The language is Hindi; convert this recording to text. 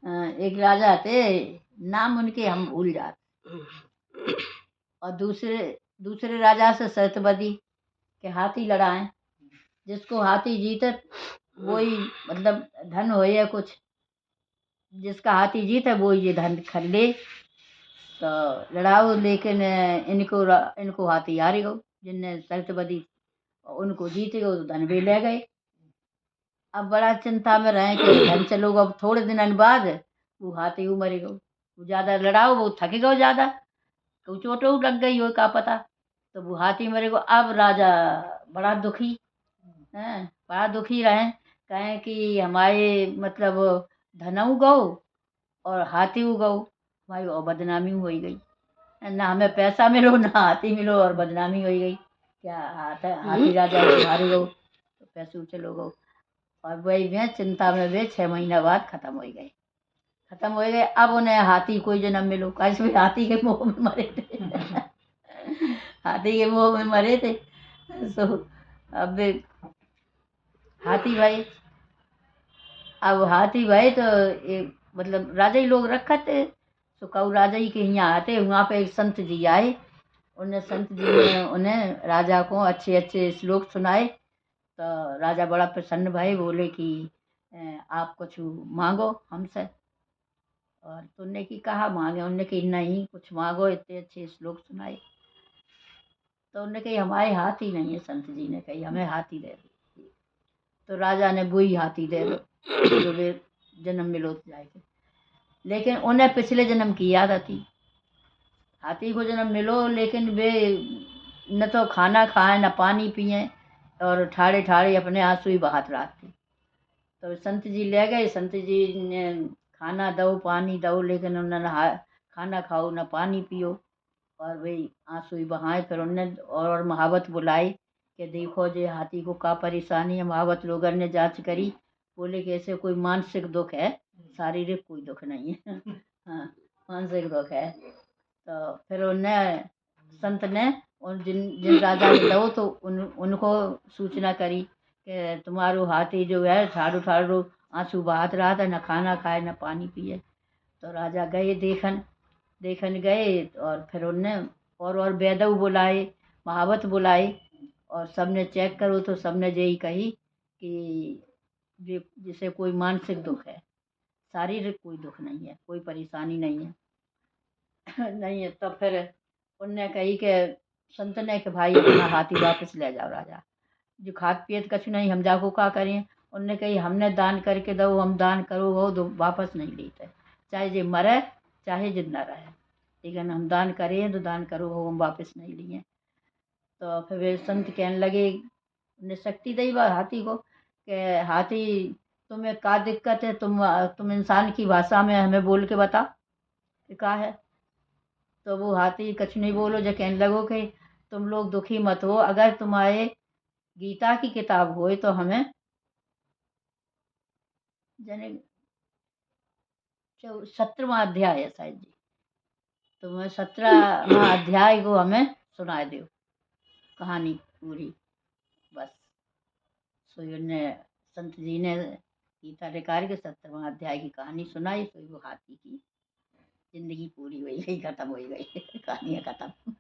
एक राजा थे, नाम उनके हम भूल जाते। और दूसरे दूसरे राजा से शर्त बंधी कि हाथी लड़ाएं, जिसको हाथी जीते वही मतलब धन हो या कुछ, जिसका हाथी जीते वो ये धन खरीदे। तो लड़ाओ, लेकिन इनको हाथी हार गयो, जिनने शर्त बंधी और उनको जीत गयो तो धन भी ले गए। अब बड़ा चिंता में रहे कि धन चलो, अब थोड़े दिन बाद वो हाथी वो मर गयो। वो ज्यादा लड़ाओ, वो थक गयो ज्यादा, तो चोटों लग गई हो का पता। तो वो हाथी मरे को अब राजा बड़ा दुखी है, बड़ा दुखी रहे। कहें कि हमारे मतलब धनऊ गौ और हाथी गौ, हमारी और बदनामी हो गई। ना हमें पैसा मिलो ना हाथी मिलो, और बदनामी हो गई। क्या हाथी राजा को हारे गो तो पैसे चलो गो। और वही वे चिंता में वे 6 महीना बाद खत्म हो गए। खत्म हो गए, अब उन्हें हाथी कोई जन्म मिलो, कैसे भी हाथी के मुंह में मरे थे। हाथी के मुंह में मरे थे। सो अब हाथी भाई, अब हाथी भाई तो एक मतलब राजा ही लोग रखा थे। तो कऊ राजा ही के यहाँ आते, वहाँ पे एक संत जी आए। उन्हें संत जी ने उन्हें राजा को अच्छे अच्छे श्लोक सुनाए। तो राजा बड़ा प्रसन्न भाई, बोले कि आप कुछ मांगो हमसे। और तुमने की कहा मांगे, उनने की नहीं कुछ मांगो, इतने अच्छे श्लोक सुनाए। तो उन्होंने कही हमारे हाथी नहीं है, संत जी ने कही हमें हाथी दे दो। तो राजा ने वही हाथी दे दो जो वे जन्म मिलो तो जाएगा। लेकिन उन्हें पिछले जन्म की याद आती। हाथी को जन्म मिलो, लेकिन वे न तो खाना खाए न पानी पिए, और ठाड़े ठाड़े अपने आंसू ही बहात रहते। तो संत जी ले गए, संत जी ने खाना दो पानी दो, लेकिन उन्होंने खाना खाओ न पानी पियो, और वही आंसू ही बहाए। फिर उनने और महावत बुलाई कि देखो जे हाथी को का परेशानी है। महावत लोगों ने जांच करी, बोले कि ऐसे कोई मानसिक दुख है, शारीरिक कोई दुख नहीं है। हाँ, मानसिक दुख है। तो फिर उनने संत ने उन जिन जिन राजा ने दो तो उनको सूचना करी कि तुम्हारो हाथी जो है ठाड़ो ठाड़ो आंसू बहात रहा था, न खाना खाए न पानी पिए। तो राजा गए देखन देखन गए, और फिर उनने और वैदव बुलाए, महावत बुलाए, और सबने चेक करो तो सबने यही कही कि जिसे कोई मानसिक दुख है, शारीरिक कोई दुख नहीं है, कोई परेशानी नहीं है। नहीं है। तो फिर उनने कही कि संत ने कि भाई अपना हाथी वापस ले जाओ राजा, जो खाद पियत कछु नहीं, हम जाको का करें। उनने कही हमने दान करके दो, हम दान करो वो तो वापस नहीं लेते, चाहे जे मरे चाहे जिंदा रहे, लेकिन हम दान करें तो दान करो वो हम वापस नहीं लिए। तो फिर वे संत कहने लगे, उन्हें शक्ति दी बा हाथी को कि हाथी तुम्हें का दिक्कत है, तुम इंसान की भाषा में हमें बोल के बता कि का है। तो वो हाथी कुछ नहीं बोलो, जो कहने लगो कि तुम लोग दुखी मत हो, अगर तुम्हारे गीता की किताब होए तो हमें जने 17वां अध्याय है शायद जी, तो मैं 17वां अध्याय को हमें सुना दो कहानी पूरी बस। सो ने संत जी ने गीता निकाल के 17वां अध्याय की कहानी सुनाई। तो वो हाथी की जिंदगी पूरी हुई गई, खत्म हो गई। कहानी खत्म।